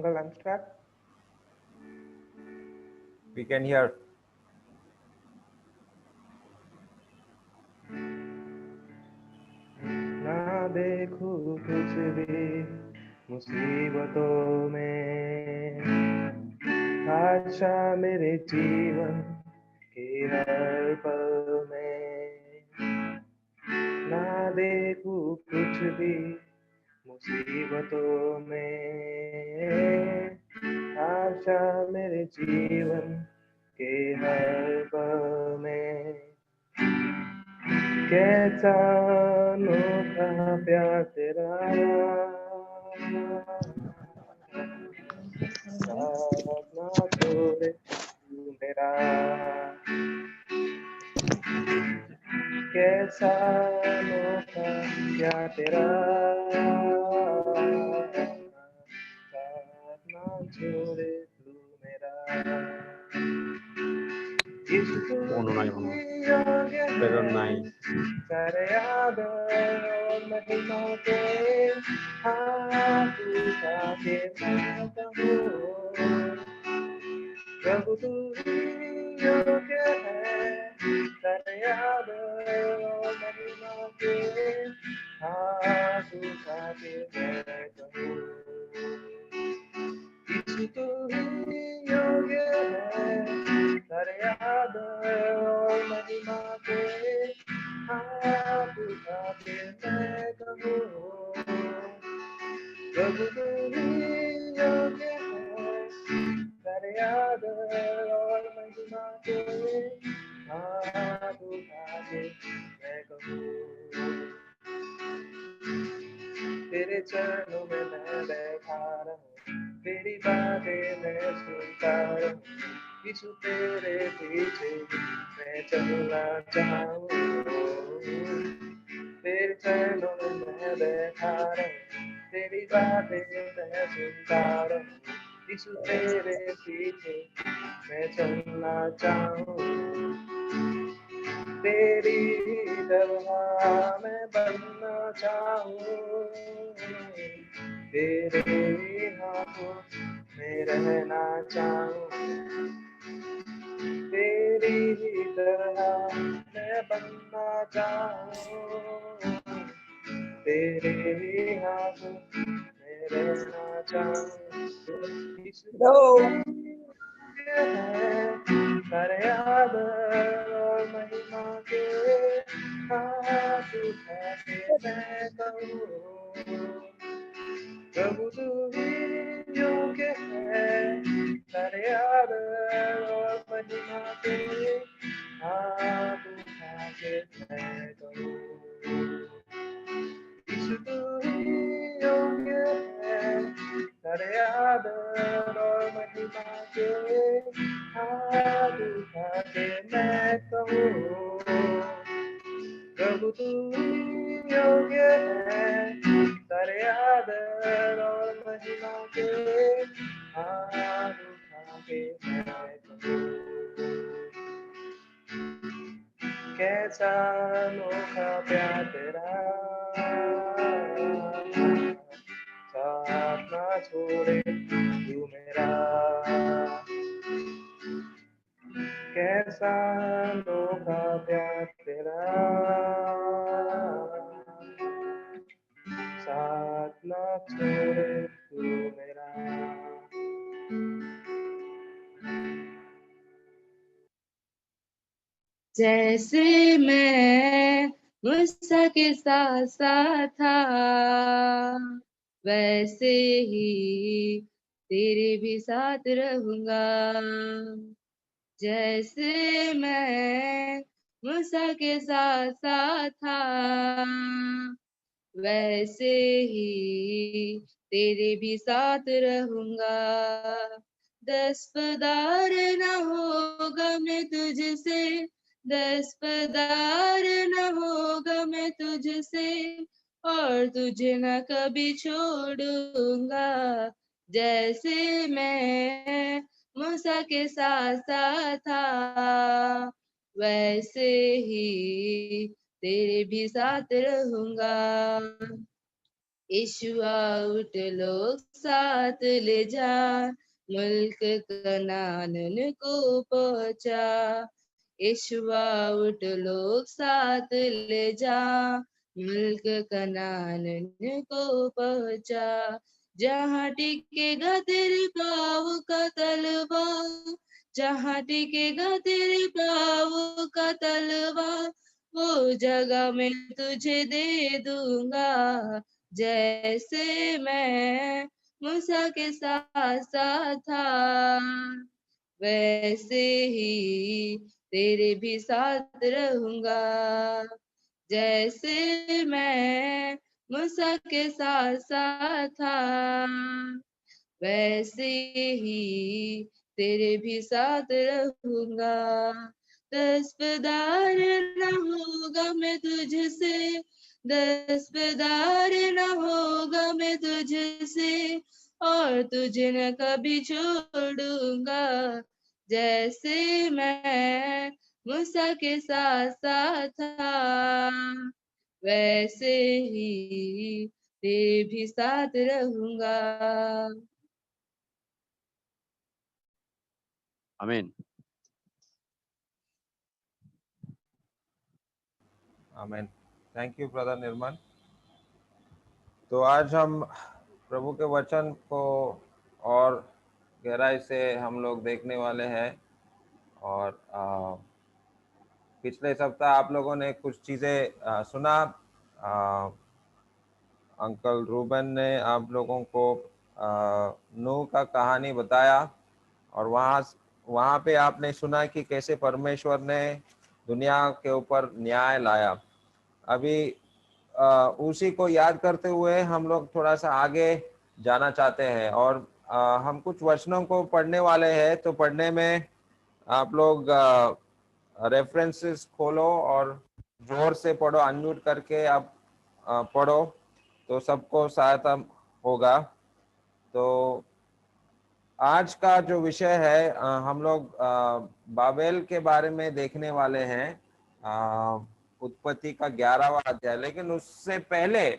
Uncle, I'm start. We can hear. ना देखूं कुछ भी मुसीबतों में, आशा मेरे जीवन की हर पल में। ना देखूं कुछ भी मुसीबतों में, आशा मेरे जीवन के हर पल में। कैसा अनोखा प्यार तेरा, साथ ना छोड़े तू मेरा। कैसा अनोखा प्यार तेरा, साथ ना छोड़े तू मेरा। सारे आदर और महिमा के हाथ उठा के मैं कहूँ, प्रभु तू ही योग्य है। सारे आदर और महिमा के हाथ उठा के मैं कहूँ, यीशु तू ही योग्य है। सारे आदर और महिमा के हाथ उठा के मैं कहूँ, प्रभु तू ही योग्य है। सारे आदर और महिमा के हाथ उठा के मैं कहूँ। तेरे चरणों में मैं बैठा रहूं, तेरी बातें मैं सुनता रहूं। यीशु तेरे पीछे मैं चलना चाहूँ। तेरे चरणों में मैं बैठा रहूं, तेरी बातें मैं सुनता रहूं। यीशु तेरे पीछे मैं चलना चाहूँ। तेरी तरह मैं बनना चाहूँ, तेरे हाथों में रहना चाहूँ। तेरी तरह मैं बनना चाहूँ, तेरे हाथों में रहना चाहूँ। सारे आदर और महिमा के हाथ उठा के मैं कहूँ, प्रभु तू ही योग्य है। सारे आदर और महिमा के हाथ उठा के मैं कहूँ, यीशु तू ही योग्य है। सारे आदर और महिमा के हाथ उठा के मैं कहूँ, प्रभु तू ही योग्य है। सारे आदर और महिमा के हाथ उठा के मैं कहूँ। कैसा अनोखा प्यार तेरा, साथ ना छोड़े तू मेरा। कैसा अनोखा प्यार तेरा, साथ ना छोड़े तू मेरा। जैसे मैं मूसा के साथ साथ था, वैसे ही तेरे भी साथ रहूंगा। जैसे मैं मूसा के साथ साथ था, वैसे ही तेरे भी साथ रहूंगा। दस्तदार न होगा मैं तुझसे, दस्तदार न होगा मैं तुझसे, और तुझे न कभी छोड़ूंगा। जैसे मैं मूसा के साथ साथ था, वैसे ही तेरे भी साथ रहूंगा। यीशुआ उठ लोग साथ ले जा, मुल्क कनान को पहुंचा। यीशुआ उठ लोग साथ ले जा, मुल्क कनान को पहुंचा। जहाँ टिकेगा तेरे पाँव का तलवा, जहाँ टिकेगा तेरे पाँव का तलवा, वो जगह मैं तुझे दे दूंगा। जैसे मैं मूसा के साथ साथ था, वैसे ही तेरे भी साथ रहूंगा। जैसे मैं मूसा के साथ साथ था, वैसे ही तेरे भी साथ रहूंगा। दस्तबरदार न होगा मैं तुझसे, दस्तबरदार न होगा मैं तुझसे, और तुझे न कभी छोड़ूंगा। जैसे मैं मूसा के साथ साथ था, वैसे ही तेरे भी साथ रहूंगा। आमीन। आमीन। थैंक यू ब्रदर निर्मल। तो आज हम प्रभु के वचन को और गहराई से हम लोग देखने वाले हैं। और पिछले सप्ताह आप लोगों ने कुछ चीज़ें सुना। अंकल रूबन ने आप लोगों को नूह का कहानी बताया, और वहाँ पे आपने सुना कि कैसे परमेश्वर ने दुनिया के ऊपर न्याय लाया। अभी उसी को याद करते हुए हम लोग थोड़ा सा आगे जाना चाहते हैं, और हम कुछ वचनों को पढ़ने वाले हैं। तो पढ़ने में आप लोग रेफरेंसेस खोलो और जोर से पढ़ो, अनम्यूट करके आप पढ़ो तो सबको सहायता होगा। तो आज का जो विषय है, हम लोग बाबेल के बारे में देखने वाले हैं, उत्पत्ति का 11वां अध्याय। लेकिन उससे पहले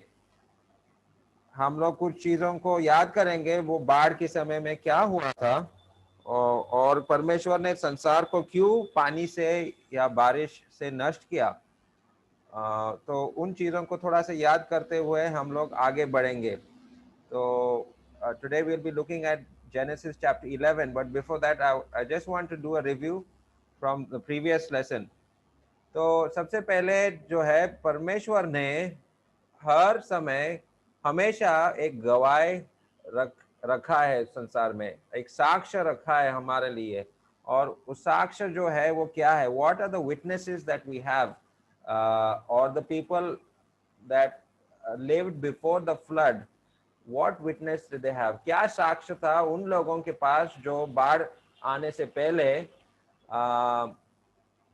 हम लोग कुछ चीजों को याद करेंगे, वो बाढ़ के समय में क्या हुआ था, और परमेश्वर ने संसार को क्यों पानी से या बारिश से नष्ट किया। तो उन चीजों को थोड़ा सा याद करते हुए हम लोग आगे बढ़ेंगे। तो today we'll be looking at Genesis chapter 11, but before that I just want to do a review from the previous lesson. तो सबसे पहले जो है, परमेश्वर ने हर समय हमेशा एक गवाह रखा है संसार में, एक साक्ष्य रखा है हमारे लिए। और उस साक्ष्य जो है वो क्या है? What are the witnesses that we have, or the people that lived before the flood? What witness did they have? क्या साक्ष्य था उन लोगों के पास जो बाढ़ आने से पहले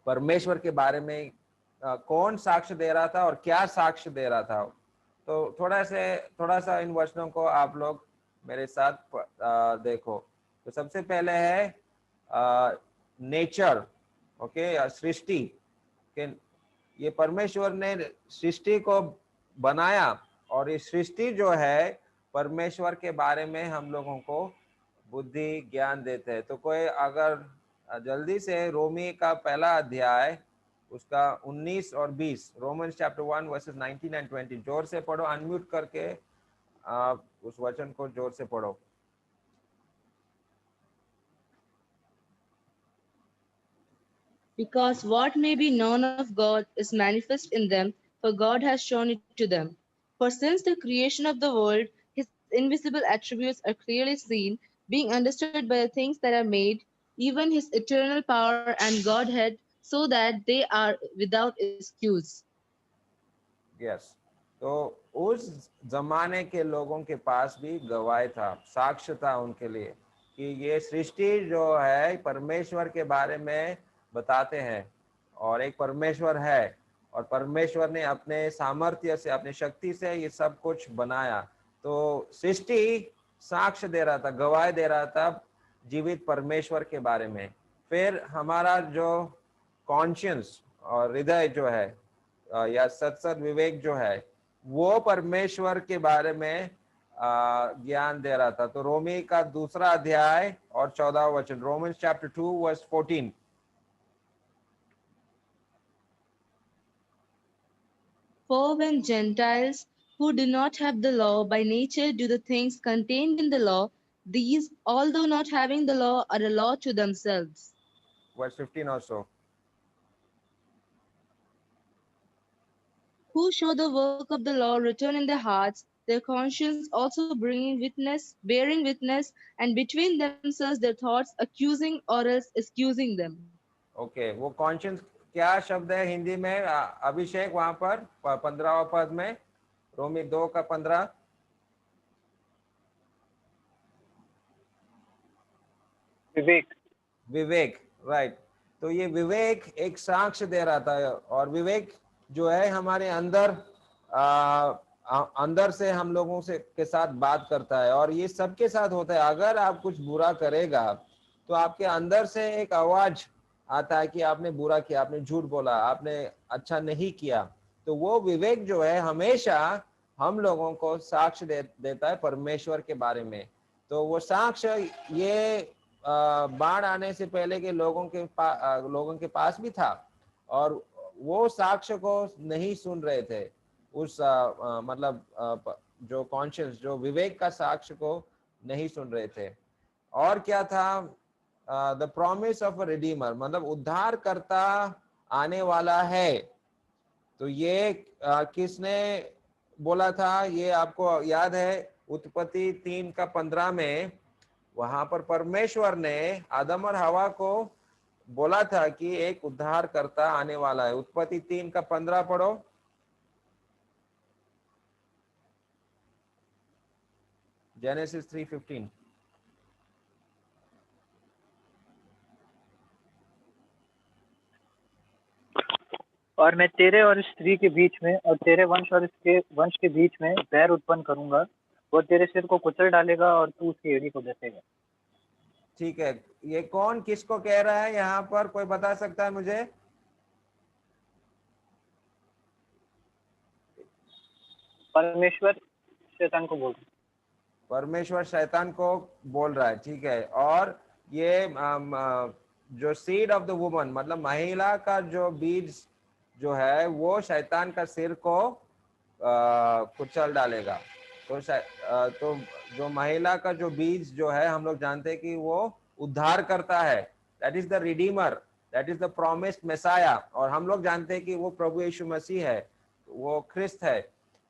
परमेश्वर के बारे में कौन साक्ष्य दे रहा था और क्या साक्ष्य दे रहा था? तो थोड़ा सा इन वचनों को आप लोग मेरे साथ देखो। तो सबसे पहले है नेचर, ओके, सृष्टि के। ये परमेश्वर ने सृष्टि को बनाया, और ये सृष्टि जो है परमेश्वर के बारे में हम लोगों को बुद्धि ज्ञान देते हैं। तो कोई अगर जल्दी से रोमी का पहला अध्याय उसका 19 और 20, रोमन्स चैप्टर 1 वर्सेस 19 एंड 20 जोर से पढ़ो, अनम्यूट करके आप उस वचन को जोर से पढ़ो। Because what may be known of God is manifest in them, for God has shown it to them. For since the creation of the world, his invisible attributes are clearly seen, being understood by the things that are made, even his eternal power and Godhead, so that they are without excuse. Yes, तो उस जमाने के लोगों के पास भी गवाह था, साक्ष्य था उनके लिए कि ये सृष्टि जो है परमेश्वर के बारे में बताते हैं, और एक परमेश्वर है, और परमेश्वर ने अपने सामर्थ्य से, अपने शक्ति से ये सब कुछ बनाया। तो सृष्टि साक्ष्य दे रहा था, गवाह दे रहा था जीवित परमेश्वर के बारे में। फिर हमारा जो कॉन्शियंस और हृदय जो है, या सत्सद विवेक जो है, वो परमेश्वर के बारे में ज्ञान दे रहा था। तो रोमी का 2 अध्याय और 14 वचन, Romans chapter 2 verse 14। For when Gentiles who do not have the law by nature do the things contained in the law, these, although not having the law, are a law to themselves. Verse 15 also. Who show the work of the law written in their hearts, their conscience also bearing witness, and between themselves their thoughts accusing or else excusing them. Okay, वो conscience क्या शब्द है हिंदी में अभिषेक? वहां पर 15वां पद में, रोमी 2 का 15। विवेक। विवेक, राइट। तो ये विवेक एक साक्ष्य दे रहा था, और विवेक जो है हमारे अंदर अंदर से हम लोगों से के साथ बात करता है, और ये सबके साथ होता है। अगर आप कुछ बुरा करेगा तो आपके अंदर से एक आवाज आता है कि आपने बुरा किया, आपने झूठ बोला, आपने अच्छा नहीं किया। तो वो विवेक जो है हमेशा हम लोगों को साक्ष्य देता है परमेश्वर के बारे में। तो वो साक्ष्य ये बाढ़ आने से पहले के लोगों के पास भी था, और वो साक्ष्य को नहीं सुन रहे थे। उस मतलब जो कॉन्शियस, जो विवेक का साक्ष्य को नहीं सुन रहे थे। और क्या था? The promise of a Redeemer, मतलब उद्धार करता आने वाला है। तो ये किसने बोला था? ये आपको याद है, उत्पत्ति 3 का 15 में वहां पर परमेश्वर ने आदम और हवा को बोला था कि एक उद्धार करता आने वाला है। उत्पत्ति 3 का 15 पढ़ो। जेनेसिस 3:15। और मैं तेरे और स्त्री के बीच में और तेरे वंश और इसके वंश के बीच में बैर उत्पन्न करूंगा, वो तेरे सिर को कुचल डालेगा और तू उसकी एड़ी को डसेगा। ठीक है, ये कौन किसको कह रहा है यहाँ पर? कोई बता सकता है मुझे? परमेश्वर शैतान को बोल रहा है। परमेश्वर शैतान को बोल रहा है, ठीक है। और ये जो सीड ऑफ द वुमन, मतलब महिला का जो बीज जो है वो शैतान का सिर को कुचल डालेगा। तो जो महिला का जो बीज जो है, हम लोग जानते हैं कि वो उद्धार करता है। That is the redeemer, that is the promised messiah. और हम लोग जानते हैं कि वो प्रभु यीशु मसीह है, वो ख्रिस्त है।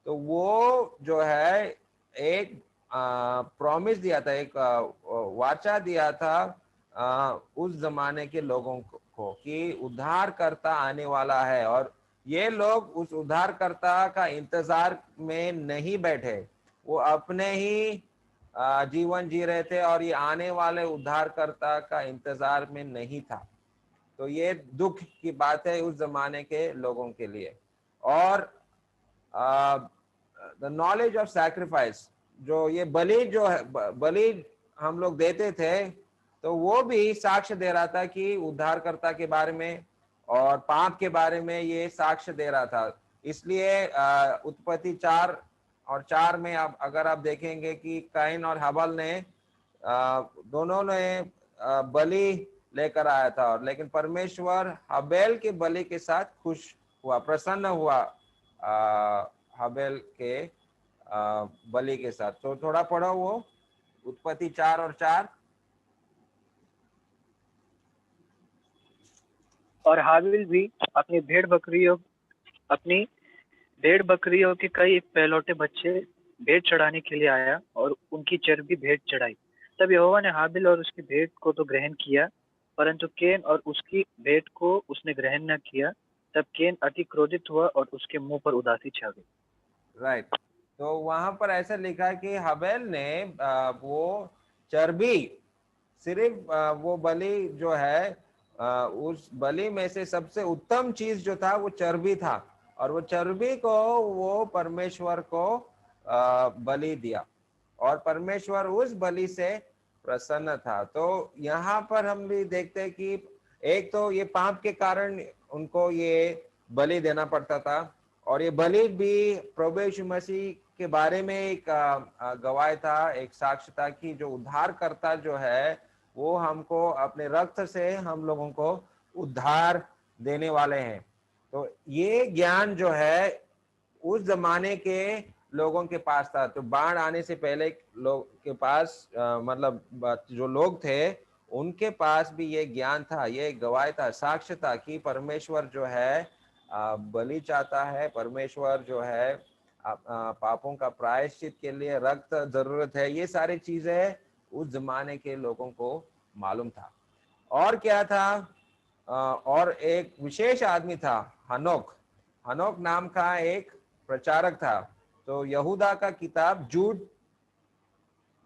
तो वो जो है एक प्रॉमिस दिया था, एक वाचा दिया था उस जमाने के लोगों को कि उद्धारकर्ता आने वाला है। और ये लोग उस उद्धारकर्ता का इंतजार में नहीं बैठे, वो अपने ही जीवन जी रहे थे, और ये आने वाले उद्धारकर्ता का इंतजार में नहीं था। तो ये दुख की बात है उस जमाने के लोगों के लिए। और द नॉलेज ऑफ सैक्रिफाइस, जो ये बलि जो है, बलि हम लोग देते थे, तो वो भी साक्ष्य दे रहा था कि उद्धारकर्ता के बारे में और पाप के बारे में ये साक्ष्य दे रहा था। इसलिए उत्पत्ति 4 और 4 में अगर आप देखेंगे कि कैन और हबल ने दोनों ने बलि लेकर आया था, और लेकिन परमेश्वर हबेल के बलि के साथ खुश हुआ, प्रसन्न हुआ हबेल के बलि के साथ। तो थोड़ा पढ़ो वो उत्पत्ति 4 और 4। और हाबिल भी अपनी भेड़ बकरियों के कई पहलौठे बच्चे भेंट चढ़ाने के लिए आया और उनकी चर्बी भेंट चढ़ाई। तब यहोवा ने हाबिल और उसकी भेंट को तो ग्रहण किया, परंतु केन और उसकी भेंट को उसने ग्रहण न किया। तब केन अति क्रोधित हुआ और उसके मुंह पर उदासी छा गई। राइट। तो वहां पर ऐसा लिखा है कि हबेल ने वो चर्बी, सिर्फ वो बलि जो है, उस बलि में से सबसे उत्तम चीज जो था वो चर्बी था, और वो चर्बी को वो परमेश्वर को बलि दिया, और परमेश्वर उस बलि से प्रसन्न था। तो यहाँ पर हम भी देखते हैं कि एक तो ये पाप के कारण उनको ये बलि देना पड़ता था, और ये बलि भी प्रभु यीशु मसीह के बारे में एक गवाह था, एक साक्ष्य था कि जो उद्धारकर्ता जो है वो हमको अपने रक्त से हम लोगों को उद्धार देने वाले हैं। तो ये ज्ञान जो है उस जमाने के लोगों के पास था। तो बाढ़ आने से पहले लोग के पास मतलब जो लोग थे उनके पास भी ये ज्ञान था, ये गवाह था, साक्ष्य था कि परमेश्वर जो है बलि चाहता है, परमेश्वर जो है पापों का प्रायश्चित के लिए रक्त जरूरत है। ये सारी चीजें उस जमाने के लोगों को मालूम था। और क्या था, और एक विशेष आदमी था, हनोक। हनोक नाम का एक प्रचारक था। तो यहूदा का किताब जूड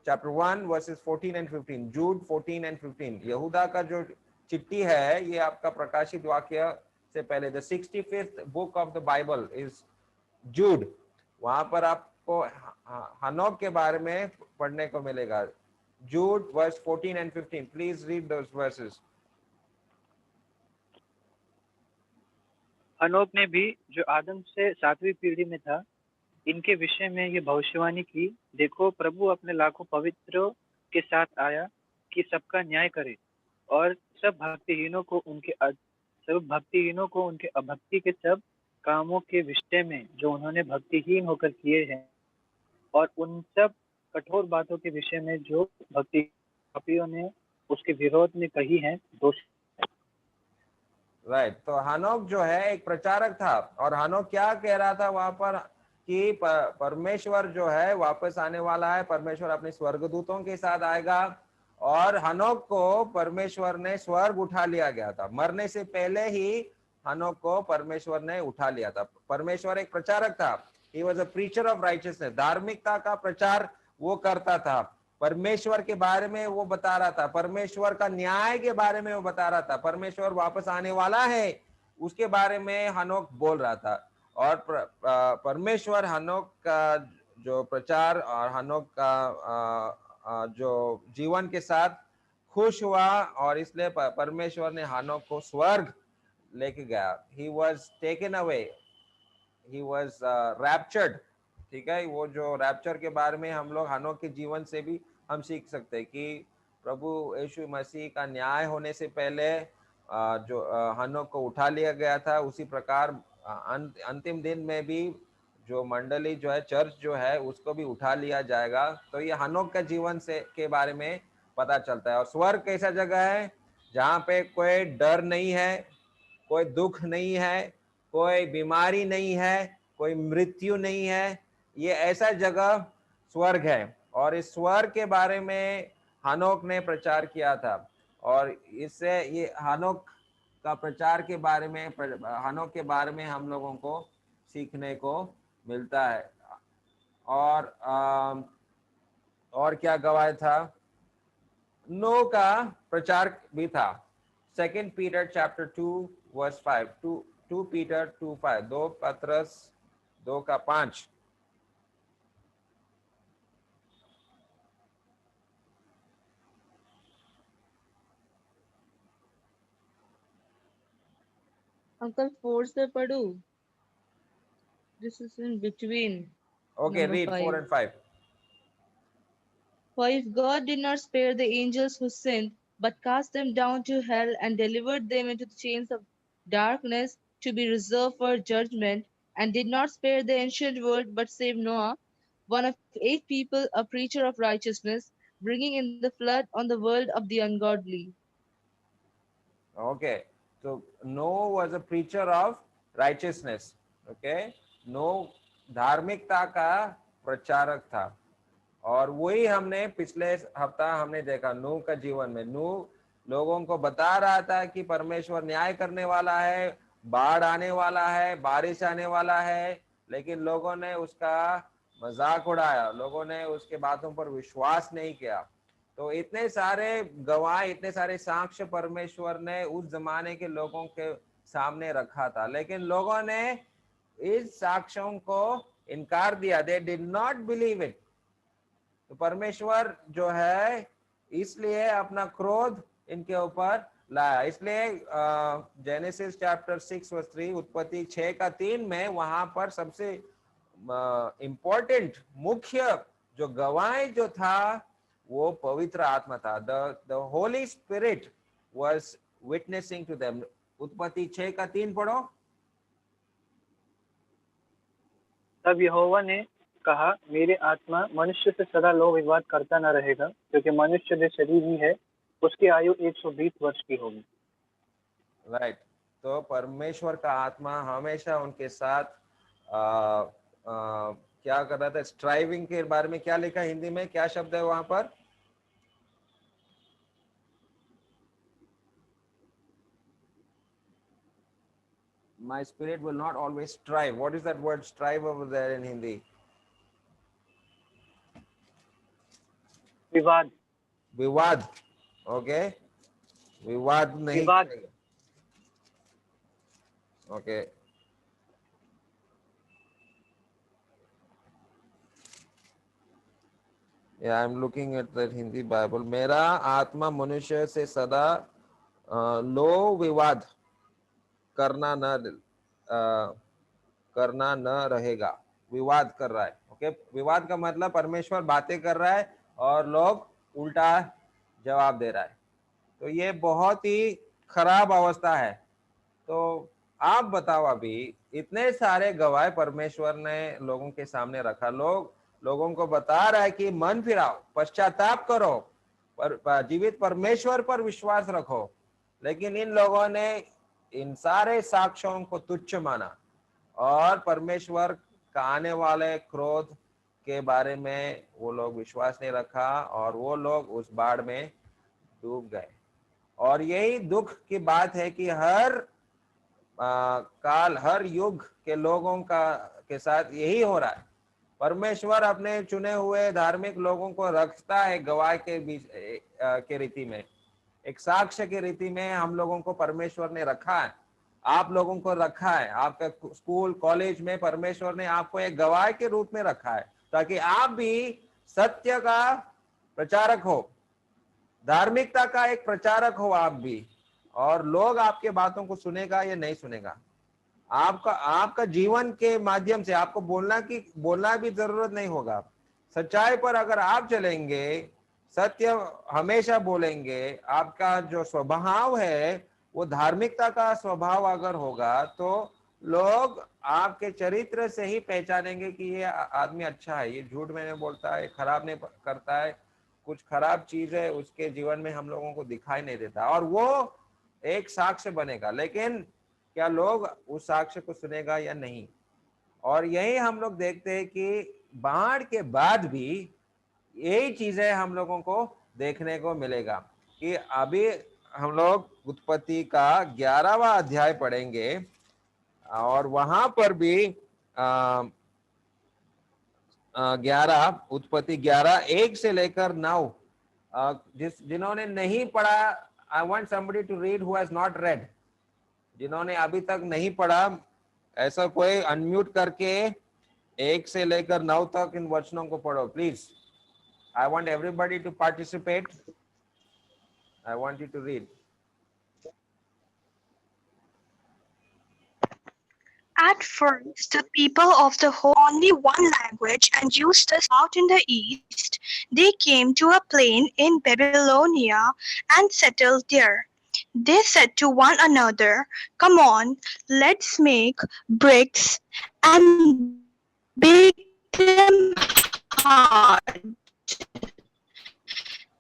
चैप्टर 1 वर्सेस 14 एंड 15, जूड 14 एंड 15, यहूदा का जो चिट्ठी है ये आपका प्रकाशित वाक्य से पहले, the 65th book of the Bible is Jude. वहां पर आपको हनोक के बारे में पढ़ने को मिलेगा। Jude verse 14 and 15, please read those verses. हनोक ने भी, जो आदम से 7वीं पीढ़ी में था, इनके विषय में ये भविष्यवाणी की, देखो प्रभु अपने लाखों पवित्रों के साथ आया कि सबका न्याय करे और सब भक्तिहीनों को उनके अभक्ति के सब कामों के विषय में जो उन्होंने भक्तिहीन होकर किए हैं, और उन सब कठोर बातों के विषय में जो भक्ति पापियों ने उसके विरोध में कही है, दोष। राइट। तो हनोक जो है एक प्रचारक था, और हनोक क्या कह रहा था वहां पर कि परमेश्वर जो है वापस आने वाला है, परमेश्वर अपने स्वर्गदूतों के साथ आएगा। और हनोक को परमेश्वर ने स्वर्ग उठा लिया गया था, मरने से पहले ही हनोक को परमेश्वर ने उठा लिया था। परमेश्वर एक प्रचारक था, he was a preacher of righteousness, धार्मिकता का प्रचार वो करता था, परमेश्वर के बारे में वो बता रहा था, परमेश्वर का न्याय के बारे में वो बता रहा था, परमेश्वर वापस आने वाला है उसके बारे में हनोक बोल रहा था। और परमेश्वर हनोक का जो प्रचार और हनोक का जो जीवन के साथ खुश हुआ, और इसलिए परमेश्वर ने हनोक को स्वर्ग लेके गया। He was taken away, he was raptured. ठीक है, वो जो रैप्चर के बारे में हम लोग हनोक के जीवन से भी हम सीख सकते हैं कि प्रभु यीशु मसीह का न्याय होने से पहले जो हनोक को उठा लिया गया था, उसी प्रकार अंतिम दिन में भी जो मंडली जो है, चर्च जो है, उसको भी उठा लिया जाएगा। तो ये हनोक का जीवन से के बारे में पता चलता है। और स्वर्ग कैसा जगह है जहाँ पे कोई डर नहीं है, कोई दुख नहीं है, कोई बीमारी नहीं है, कोई मृत्यु नहीं है। ये ऐसा जगह स्वर्ग है, और इस स्वर्ग के बारे में हनोक ने प्रचार किया था। और इससे ये हनोक का प्रचार के बारे में, हनोक के बारे में हम लोगों को सीखने को मिलता है। और क्या गवाह था, नो का प्रचार भी था। 2 पीटर चैप्टर 2 वर्स 5, 2 पीटर 2:5, 2 पत्रस 2:5। अंकल 4 से पढ़ू? This is in between Okay, number read 4 5. and 5. For if God did not spare the angels who sinned, but cast them down to hell and delivered them into the chains of darkness to be reserved for judgment, and did not spare the ancient world, but saved Noah, one of 8 people, a preacher of righteousness, bringing in the flood on the world of the ungodly. Okay, so Noah was a preacher of righteousness. Okay, Noah धार्मिकता का प्रचारक था। और वही हमने पिछले हफ्ता हमने देखा नूह का जीवन में। नूह लोगों को बता रहा था कि परमेश्वर न्याय करने वाला है, बाढ़ आने वाला है, बारिश आने वाला है, लेकिन लोगों ने उसका मजाक उड़ाया, लोगों ने उसके बातों पर विश्वास नहीं किया। तो इतने सारे गवाह, इतने सारे साक्ष्य परमेश्वर ने उस जमाने के लोगों के सामने रखा था, लेकिन लोगों ने इस साक्ष्यों को इनकार दिया। They did not believe it. तो परमेश्वर जो है इसलिए अपना क्रोध इनके ऊपर लाया। इसलिए जेनेसिस चैप्टर 6 वर्स 3, उत्पत्ति 6 का 3 में वहां पर सबसे इम्पोर्टेंट मुख्य जो गवाह जो था वो पवित्र आत्मा था। The holy spirit was witnessing to them. उत्पत्ति 6 का 3 पढ़ो। तब यहोवा ने कहा, मेरे आत्मा मनुष्य से सदा लोभ विवाद करता न रहेगा, क्योंकि मनुष्य जो शरीर ही है, उसकी आयु 120 वर्ष की होगी। राइट। तो परमेश्वर का आत्मा हमेशा उनके साथ क्या कर रहा था? स्ट्राइविंग के बारे में क्या लिखा हिंदी में, क्या शब्द है वहां पर? My spirit will not always strive. What is that word strive over there in Hindi? विवाद। विवाद। ओके, विवाद नहीं। विवाद। Okay, yeah, I'm looking at that Hindi Bible. मेरा आत्मा मनुष्य से सदा लो विवाद करना न रहेगा। विवाद कर रहा है। ओके, विवाद का मतलब परमेश्वर बातें कर रहा है और लोग उल्टा जवाब दे रहा है। तो ये बहुत ही खराब अवस्था है। तो आप बताओ, अभी इतने सारे गवाह परमेश्वर ने लोगों के सामने रखा, लोगों को बता रहा है कि मन फिराओ, पश्चाताप करो, जीवित परमेश्वर पर विश्वास रखो, लेकिन इन लोगों ने इन सारे साक्ष्यों को तुच्छ माना और परमेश्वर का आने वाले क्रोध के बारे में वो लोग विश्वास नहीं रखा और वो लोग उस बाढ़ में डूब गए। और यही दुख की बात है कि हर काल, हर युग के लोगों के साथ यही हो रहा है। परमेश्वर अपने चुने हुए धार्मिक लोगों को रखता है गवाह के बीच के रीति में, एक साक्ष्य की रीति में हम लोगों को परमेश्वर ने रखा है, आप लोगों को रखा है। आपका स्कूल कॉलेज में परमेश्वर ने आपको एक गवाह के रूप में रखा है, ताकि आप भी सत्य का प्रचारक हो, धार्मिकता का एक प्रचारक हो आप भी, और लोग आपके बातों को सुनेगा या नहीं सुनेगा, आपका जीवन के माध्यम से आपको बोलना भी जरूरत नहीं होगा। सच्चाई पर अगर आप चलेंगे, सत्य हमेशा बोलेंगे, आपका जो स्वभाव है वो धार्मिकता का स्वभाव अगर होगा, तो लोग आपके चरित्र से ही पहचानेंगे कि ये आदमी अच्छा है, ये झूठ में नहीं बोलता है, खराब नहीं करता है, कुछ खराब चीज है उसके जीवन में हम लोगों को दिखाई नहीं देता, और वो एक साक्ष्य बनेगा। लेकिन क्या लोग उस साक्ष्य को सुनेगा या नहीं? और यही हम लोग देखते हैं कि बाढ़ के बाद भी यही चीजें हम लोगों को देखने को मिलेगा। कि अभी हम लोग उत्पत्ति का 11वां अध्याय पढ़ेंगे और वहां पर भी उत्पत्ति 11 1 से लेकर 9, जिन्होंने नहीं पढ़ा, I want somebody to read who has not read. जिन्होंने अभी तक नहीं पढ़ा, ऐसा कोई अनम्यूट करके 1 से लेकर 9 तक इन वचनों को पढ़ो please. I want everybody to participate. I want you to read. At first, the people of the whole only one language and used to out in the east. They came to a plain in Babylonia and settled there. They said to one another, "Come on, let's make bricks and bake them hard."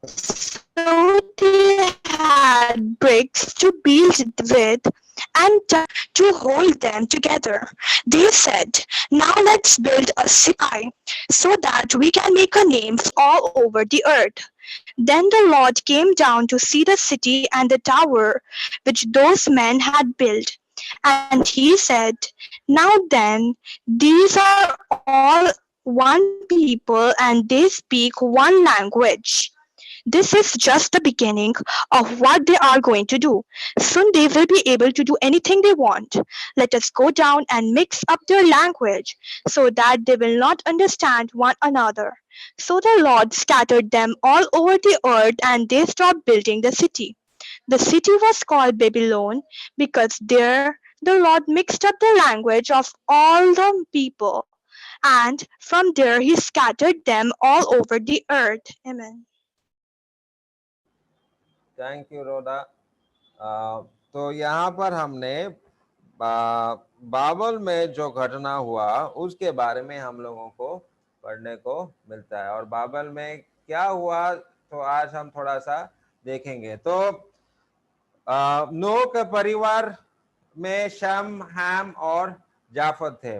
So they had bricks to build with and to hold them together. They said, "Now let's build a city so that we can make a names all over the earth." Then the Lord came down to see the city and the tower which those men had built. And he said, "Now then, these are all one people and they speak one language. This is just the beginning of what they are going to do. Soon they will be able to do anything they want. Let us go down and mix up their language so that they will not understand one another." So the Lord scattered them all over the earth and they stopped building the city. The city was called Babylon because there the Lord mixed up the language of all the people, and from there he scattered them all over the earth. Amen. Thank you Rhoda. तो यहाँ पर हमने बाबल में जो घटना हुआ उसके बारे में हम लोगों को पढ़ने को मिलता है, और बाबल में क्या हुआ तो आज हम थोड़ा सा देखेंगे। तो नूह के परिवार में शम, हैम और जाफत थे।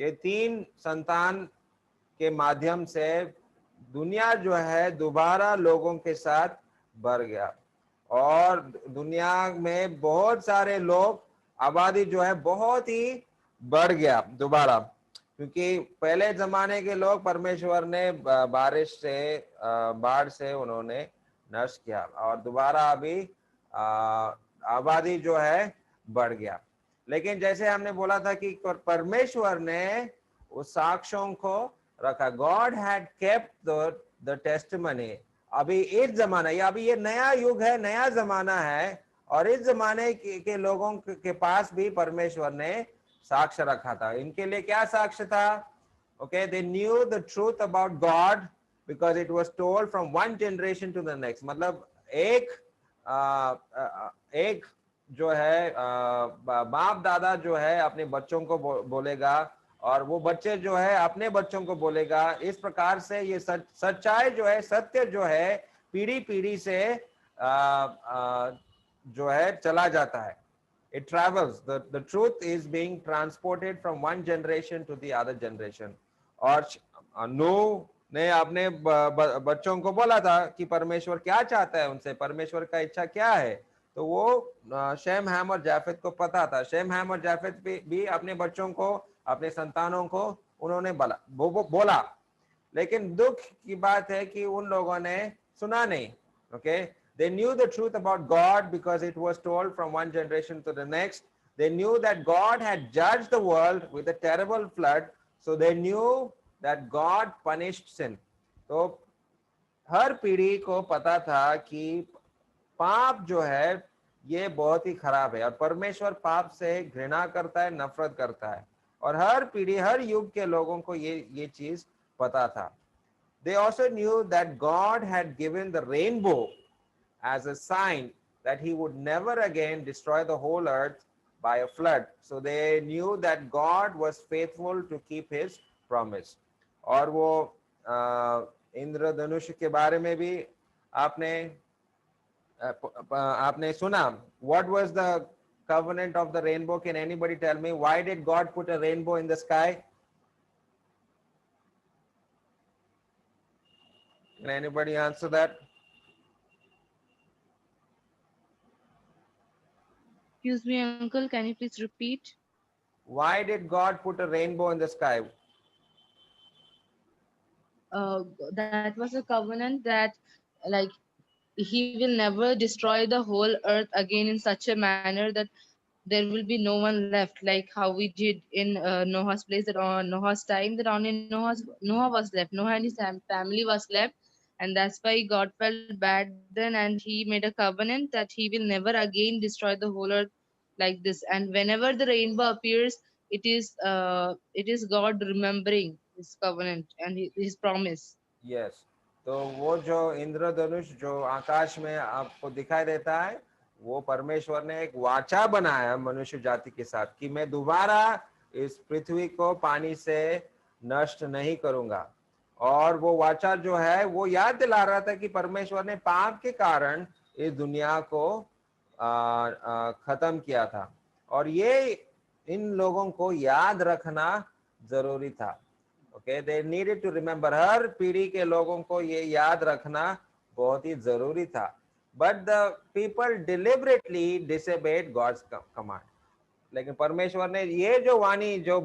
ये तीन संतान के माध्यम से दुनिया जो है दोबारा लोगों के साथ भर गया, और दुनिया में बहुत सारे लोग, आबादी जो है बहुत ही बढ़ गया दोबारा, क्योंकि पहले जमाने के लोग परमेश्वर ने बारिश से, बाढ़ से उन्होंने नष्ट किया, और दोबारा अभी आबादी जो है बढ़ गया। लेकिन जैसे हमने बोला था कि परमेश्वर ने उस साक्ष्यों को रखा। God had kept the testimony. अभी इस जमाना, या अभी ये नया युग है, नया जमाना है, और इस जमाने के लोगों के पास भी परमेश्वर ने साक्ष्य रखा था। इनके लिए क्या साक्ष्य था? Okay, they knew the truth about God because it was told from one generation to the next. मतलब एक जो है बाप दादा जो है अपने बच्चों को बोलेगा, और वो बच्चे जो है अपने बच्चों को बोलेगा। इस प्रकार से ये सच्चाई जो है, सत्य जो है पीढ़ी पीढ़ी से जो है चला जाता है। It travels. The truth is being transported from one generation to the other generation. और नूह ने अपने बच्चों को बोला था कि परमेश्वर क्या चाहता है उनसे, परमेश्वर का इच्छा क्या है। तो वो शेम, हैम और जाफेत को पता था। शेम, हैम और जाफेत भी अपने बच्चों को, अपने संतानों को उन्होंने बोला, लेकिन दुख की बात है कि उन लोगों ने सुना नहीं। Okay, they knew the truth about God because it was told from one generation to the next. They knew that God had judged the world with a terrible flood, so they knew that God punished sin. तो हर पीढ़ी को पता था कि पाप जो है ये बहुत ही खराब है, और परमेश्वर पाप से घृणा करता है, नफरत करता है, और हर पीढ़ी, हर युग के लोगों को ये चीज पता था। They also knew that God had given the rainbow as a sign that he would never again destroy the whole earth by a flood. So they knew that God was faithful to keep his promise. और वो इंद्रधनुष के बारे में भी आपने सुना। What was the covenant of the rainbow? Can anybody tell me why did God put a rainbow in the sky? Can anybody answer that? Excuse me, uncle, can you please repeat? Why did God put a rainbow in the sky? That was a covenant that, like, he will never destroy the whole earth again in such a manner that there will be no one left, like how we did in Noah's place, that on Noah's time, that only Noah was left, Noah and his family was left, and that's why God felt bad then, and he made a covenant that he will never again destroy the whole earth like this. And whenever the rainbow appears, it is God remembering his covenant and his promise. Yes. तो वो जो इंद्रधनुष जो आकाश में आपको दिखाई देता है, वो परमेश्वर ने एक वाचा बनाया मनुष्य जाति के साथ कि मैं दोबारा इस पृथ्वी को पानी से नष्ट नहीं करूंगा। और वो वाचा जो है वो याद दिला रहा था कि परमेश्वर ने पाप के कारण इस दुनिया को खत्म किया था, और ये इन लोगों को याद रखना जरूरी था। Okay, they needed to remember. हर पीढ़ी के लोगों को ये याद रखना बहुत ही जरूरी था। But the people deliberately disobeyed God's command. लेकिन परमेश्वर ने ये जो वाणी, जो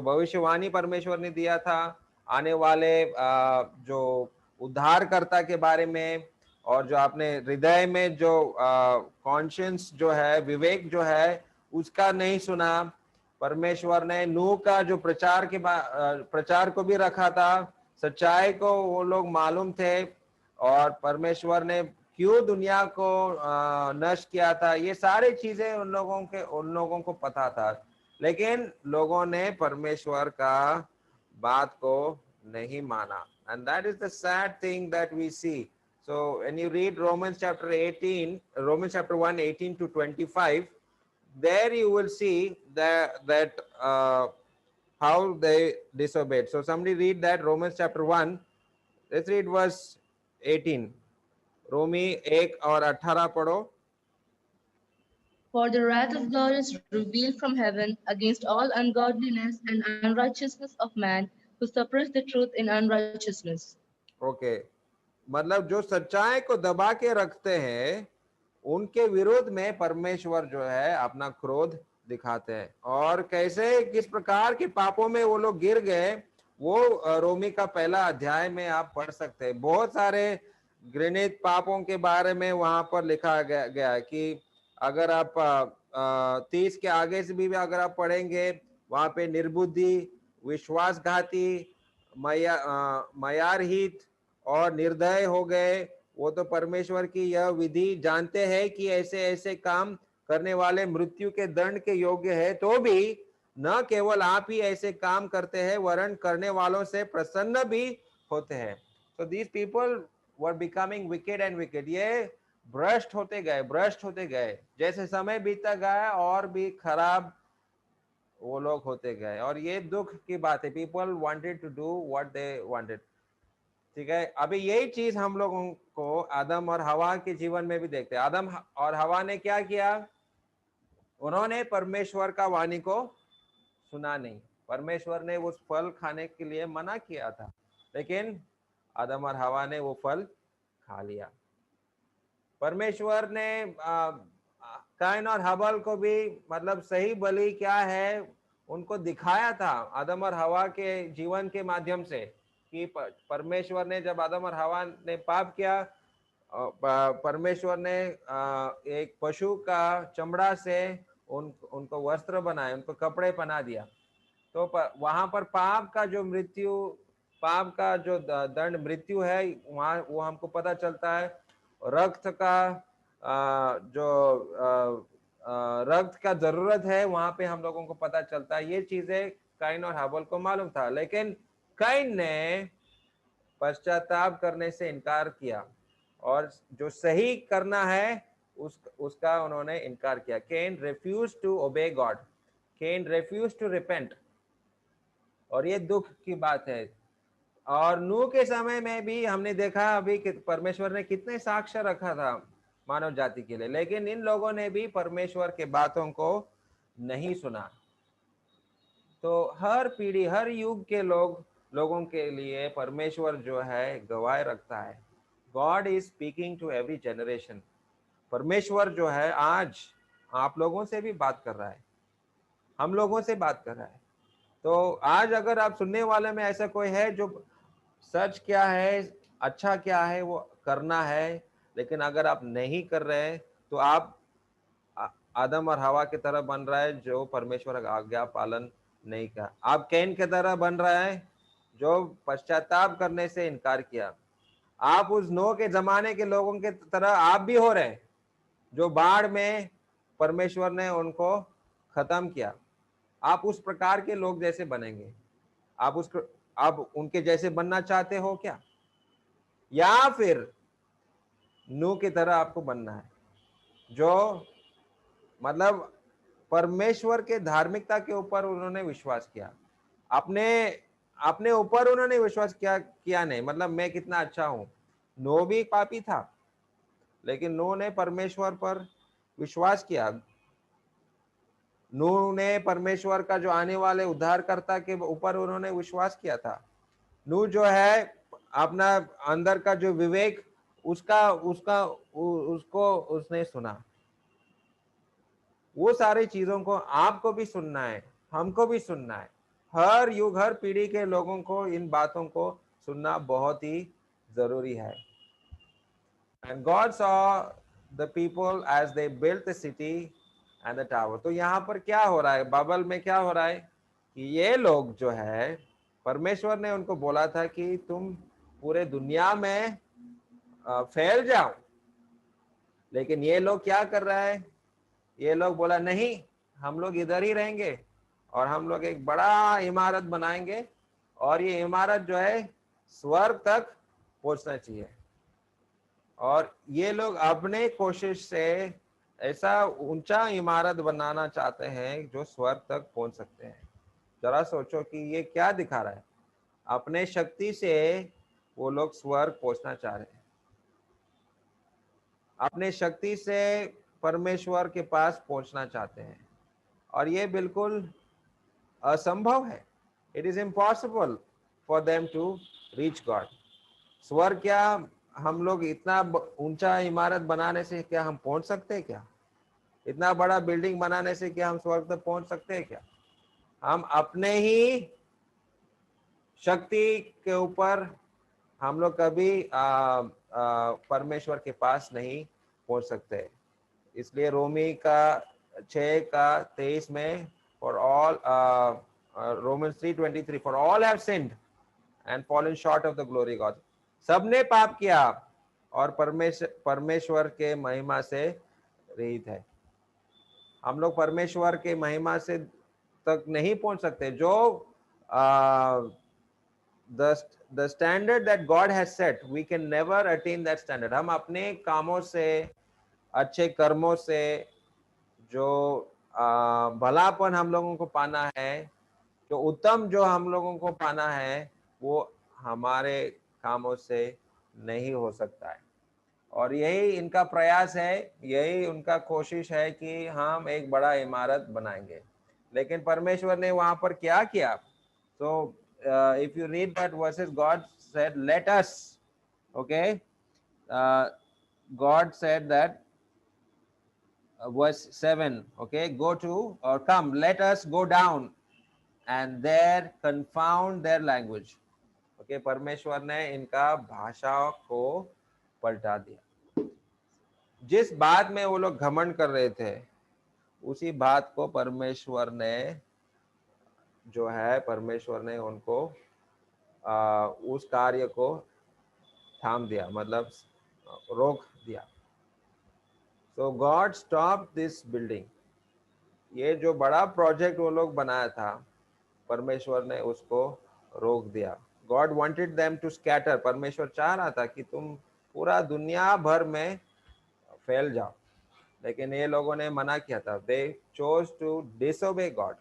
भविष्यवाणी परमेश्वर ने दिया था आने वाले जो उद्धारकर्ता के बारे में, और जो अपने हृदय में जो कॉन्शियंस जो है, विवेक जो है, उसका नहीं सुना। परमेश्वर ने नूह का जो प्रचार को भी रखा था, सच्चाई को वो लोग मालूम थे, और परमेश्वर ने क्यों दुनिया को नष्ट किया था, ये सारी चीजें उन लोगों को पता था, लेकिन लोगों ने परमेश्वर का बात को नहीं माना. And that is the sad thing that we see. So when you read Romans chapter 1, 18 to 25, there you will see that how they disobeyed. So somebody read that, Romans chapter 1. Let's read verse 18. रोमी 1 और 18 पढ़ो. For the wrath of God is revealed from heaven against all ungodliness and unrighteousness of man who suppress the truth in unrighteousness. Okay, मतलब जो सच्चाई को दबा के रखते हैं उनके विरोध में परमेश्वर जो है अपना क्रोध दिखाते हैं. और कैसे किस प्रकार के पापों में वो लोग गिर गए, वो रोमी का पहला अध्याय में आप पढ़ सकते हैं. बहुत सारे घृणित पापों के बारे में वहां पर लिखा गया कि अगर आप 30 के आगे से भी अगर आप पढ़ेंगे, वहां पे निर्बुद्धि, विश्वासघाती, मयारहित और निर्दय हो गए. वो तो परमेश्वर की यह विधि जानते हैं कि ऐसे ऐसे काम करने वाले मृत्यु के दंड के योग्य है, तो भी न केवल आप ही ऐसे काम करते हैं वरन करने वालों से प्रसन्न भी होते हैं. So these people were becoming wicked and wicked. ये भ्रष्ट होते गए, जैसे समय बीता गया और भी खराब वो लोग होते गए. और ये दुख की बात है. People wanted to do what they wanted. ठीक है, अभी यही चीज हम लोगों को आदम और हवा के जीवन में भी देखते हैं. आदम और हवा ने क्या किया? उन्होंने परमेश्वर का वाणी को सुना नहीं. परमेश्वर ने उस फल खाने के लिए मना किया था, लेकिन आदम और हवा ने वो फल खा लिया. परमेश्वर ने काइन और हबल को भी मतलब सही बलि क्या है उनको दिखाया था आदम और हवा के जीवन के माध्यम से, कि परमेश्वर ने जब आदम और हवा ने पाप किया, परमेश्वर ने एक पशु का चमड़ा से उनको वस्त्र बनाए, उनको कपड़े पहना दिया. तो वहां पर पाप का जो दंड मृत्यु है, वहां वो हमको पता चलता है. रक्त का जरूरत है, वहां पे हम लोगों को पता चलता है. ये चीजें काइन और हाबल को मालूम था, लेकिन काइन ने पश्चाताप करने से इनकार किया और जो सही करना है उसका उन्होंने इनकार किया. Cain refuse to obey God, Cain refuse to repent. और ये दुख की बात है. और नूह के समय में भी हमने देखा अभी कि परमेश्वर ने कितने साक्ष्य रखा था मानव जाति के लिए, लेकिन इन लोगों ने भी परमेश्वर के बातों को नहीं सुना. तो हर पीढ़ी, हर युग के लोगों के लिए परमेश्वर जो है गवाह रखता है. God is speaking to every generation. परमेश्वर जो है आज आप लोगों से भी बात कर रहा है, हम लोगों से बात कर रहा है. तो आज अगर आप सुनने वाले में ऐसा कोई है जो सच क्या है, अच्छा क्या है वो करना है, लेकिन अगर आप नहीं कर रहे तो आप आदम और हवा की तरह बन रहा है जो परमेश्वर का आज्ञा पालन नहीं किया. आप कैन की तरह बन रहा है जो पश्चाताप करने से इनकार किया. आप उस नोह के जमाने के लोगों के तरह आप भी हो रहे जो बाढ़ में परमेश्वर ने उनको खत्म किया. आप उस प्रकार के लोग जैसे बनेंगे. आप उनके जैसे बनना चाहते हो क्या, या फिर नूह की तरह आपको बनना है जो मतलब परमेश्वर के धार्मिकता के ऊपर उन्होंने विश्वास किया, अपने ऊपर उन्होंने विश्वास किया नहीं. मतलब मैं कितना अच्छा हूं. नूह भी पापी था, लेकिन नूह ने परमेश्वर पर विश्वास किया. नूह ने परमेश्वर का जो आने वाले उद्धारकर्ता के ऊपर उन्होंने विश्वास किया था. नूह जो है अपना अंदर का जो विवेक उसको उसने सुना. वो सारी चीजों को आपको भी सुनना है, हमको भी सुनना है. हर युग, हर पीढ़ी के लोगों को इन बातों को सुनना बहुत ही जरूरी है. And God saw the people as they built the city and the tower. तो यहाँ पर क्या हो रहा है, बाइबल में क्या हो रहा है कि ये लोग जो है परमेश्वर ने उनको बोला था कि तुम पूरे दुनिया में फैल जाओ लेकिन ये लोग क्या कर रहा है, ये लोग बोला नहीं, हम लोग इधर ही रहेंगे और हम लोग एक बड़ा इमारत बनाएंगे और ये इमारत जो है स्वर्ग तक पहुंचना चाहिए। और ये लोग अपने कोशिश से ऐसा ऊंचा इमारत बनाना चाहते हैं जो स्वर्ग तक पहुंच सकते हैं। जरा सोचो कि ये क्या दिखा रहा है, अपने शक्ति से वो लोग स्वर्ग पहुंचना चाह रहे हैं, अपने शक्ति से परमेश्वर के पास पहुंचना चाहते हैं, और ये बिल्कुल असंभव है। It is impossible for them to reach God. स्वर्ग क्या हम लोग इतना ऊंचा इमारत बनाने से क्या हम पहुंच सकते हैं क्या? इतना बड़ा बिल्डिंग बनाने से क्या हम स्वर्ग तक पहुंच सकते हैं क्या? हम अपने ही शक्ति के ऊपर हम लोग कभी परमेश्वर के पास नहीं पहुंच सकते। इसलिए रोमी का 6:23 में for all, Romans 3:23 for all have sinned and fallen short of the glory God. सबने पाप किया और परमेश्वर के महिमा से रहित है। हम लोग परमेश्वर के महिमा से तक नहीं पहुंच सकते। जो the standard that God has set, we can never attain that standard. हम अपने कामों से, अच्छे कर्मों से जो भलापन हम लोगों को पाना है, जो उत्तम जो हम लोगों को पाना है, वो हमारे कामों से नहीं हो सकता है। और यही इनका प्रयास है, यही उनका कोशिश है कि हम एक बड़ा इमारत बनाएंगे। लेकिन परमेश्वर ने वहां पर क्या किया? So if you read that verses, God said, let us, okay, God said that, verse 7, okay, go to, or come, let us go down and there confound their language. Okay, परमेश्वर ने इनका भाषा को पलटा दिया। जिस बात में वो लोग घमंड कर रहे थे, उसी बात को परमेश्वर ने जो है, परमेश्वर ने उनको उस कार्य को थाम दिया, मतलब रोक दिया। So God stopped this building. ये जो बड़ा प्रोजेक्ट वो लोग बनाया था, परमेश्वर ने उसको रोक दिया। God wanted them to scatter. परमेश्वर चाह रहा था कि तुम पूरा दुनिया भर में फैल जाओ, लेकिन ये लोगों ने मना किया था। They chose to disobey God.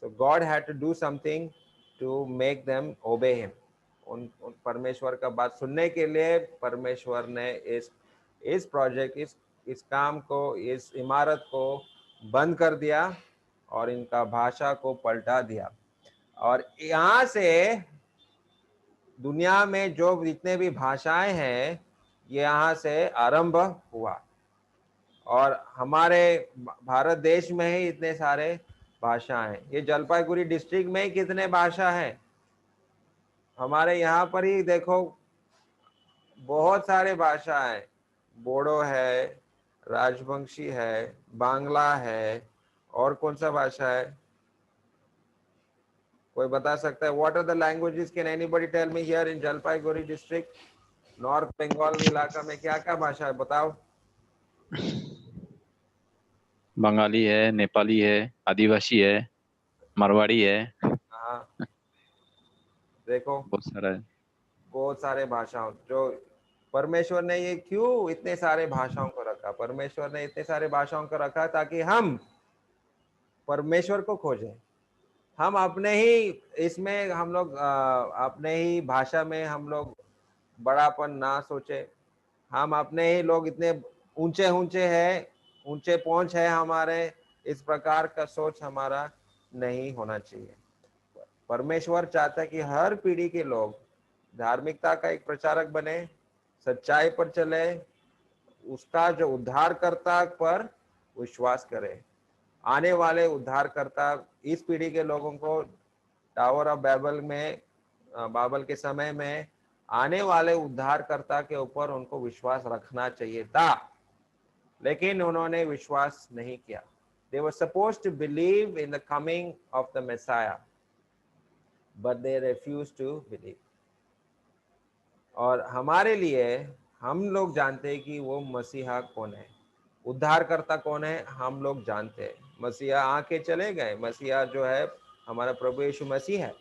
So God had to do something to make them obey him. उन परमेश्वर का बात सुनने के लिए परमेश्वर ने इस प्रोजेक्ट, इस काम को, इस इमारत को बंद कर दिया और इनका भाषा को पलटा दिया। और यहाँ से दुनिया में जो जितने भी भाषाएं हैं, ये यहाँ से आरंभ हुआ। और हमारे भारत देश में ही इतने सारे भाषा हैं। ये जलपाईगुड़ी डिस्ट्रिक्ट में ही कितने भाषा हैं। हमारे यहाँ पर ही देखो बहुत सारे भाषा हैं। बोडो है, राजवंशी है, बांग्ला है, और कौन सा भाषा है, कोई बता सकता है? What are the languages? Can anybody tell me here in Jalpaiguri district, North Bengal इलाका में क्या क्या भाषा है, बताओ? बंगाली है, नेपाली है, आदिवासी है, मारवाड़ी है। हाँ, देखो बहुत सारा है। बहुत सारे भाषाओं, जो परमेश्वर ने ये क्यों इतने सारे भाषाओं को रखा? परमेश्वर ने इतने सारे भाषाओं को रखा ताकि हम परमेश्वर को खोजें। हम अपने ही इसमें हम लोग अपने ही भाषा में हम लोग बड़ापन ना सोचे। हम अपने ही लोग इतने ऊंचे ऊंचे हैं, ऊंचे पहुंच है हमारे, इस प्रकार का सोच हमारा नहीं होना चाहिए। परमेश्वर चाहता है कि हर पीढ़ी के लोग धार्मिकता का एक प्रचारक बने, सच्चाई पर चले, उसका जो उद्धारकर्ता पर विश्वास करे। आने वाले उद्धारकर्ता, इस पीढ़ी के लोगों को टावर ऑफ बैबल में, बाबल के समय में आने वाले उद्धारकर्ता के ऊपर उनको विश्वास रखना चाहिए था, लेकिन उन्होंने विश्वास नहीं किया। They were supposed to believe in the coming of the Messiah, but they refused to believe. और हमारे लिए हम लोग जानते हैं कि वो मसीहा कौन है। उद्धारकर्ता कौन है हम लोग जानते हैं। मसीहा आके चले गए, मसीहा जो है हमारा प्रभु यीशु मसीह है।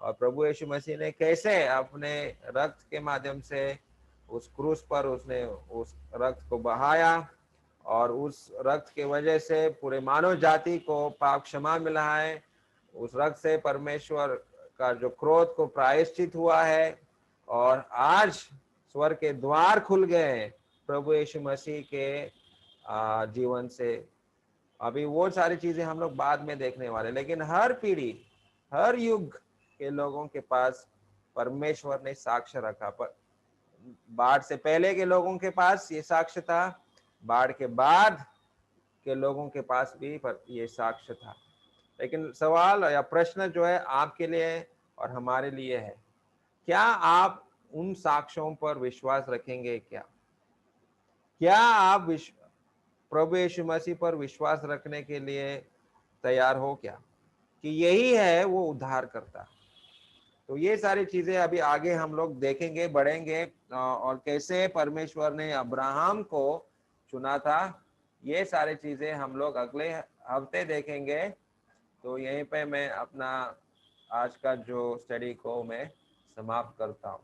और प्रभु यीशु मसीह ने कैसे अपने रक्त के माध्यम से उस क्रूस पर उसने उस रक्त को बहाया, और उस रक्त के वजह से पूरे मानव जाति को पाप क्षमा मिला है। उस रक्त से परमेश्वर का जो क्रोध को प्रायश्चित हुआ है, और आज स्वर्ग के द्वार खुल गए प्रभु यीशु मसीह के जीवन से। अभी वो सारी चीजें हम लोग बाद में देखने वाले, लेकिन हर पीढ़ी हर युग के लोगों के पास परमेश्वर ने साक्ष्य रखा। पर बाढ़ से पहले के लोगों के पास ये साक्ष्य था, बाढ़ के बाद के लोगों के पास भी ये साक्ष्य था। लेकिन सवाल या प्रश्न जो है आपके लिए और हमारे लिए है, क्या आप उन साक्ष्यों पर विश्वास रखेंगे? क्या आप प्रभु यीशु मसीह पर विश्वास रखने के लिए तैयार हो क्या, कि यही है वो उद्धार करता? तो ये सारी चीजें अभी आगे हम लोग देखेंगे, बढ़ेंगे, और कैसे परमेश्वर ने अब्राहम को चुना था, ये सारी चीजें हम लोग अगले हफ्ते देखेंगे। तो यहीं पे मैं अपना आज का जो स्टडी को मैं समाप्त करता हूँ।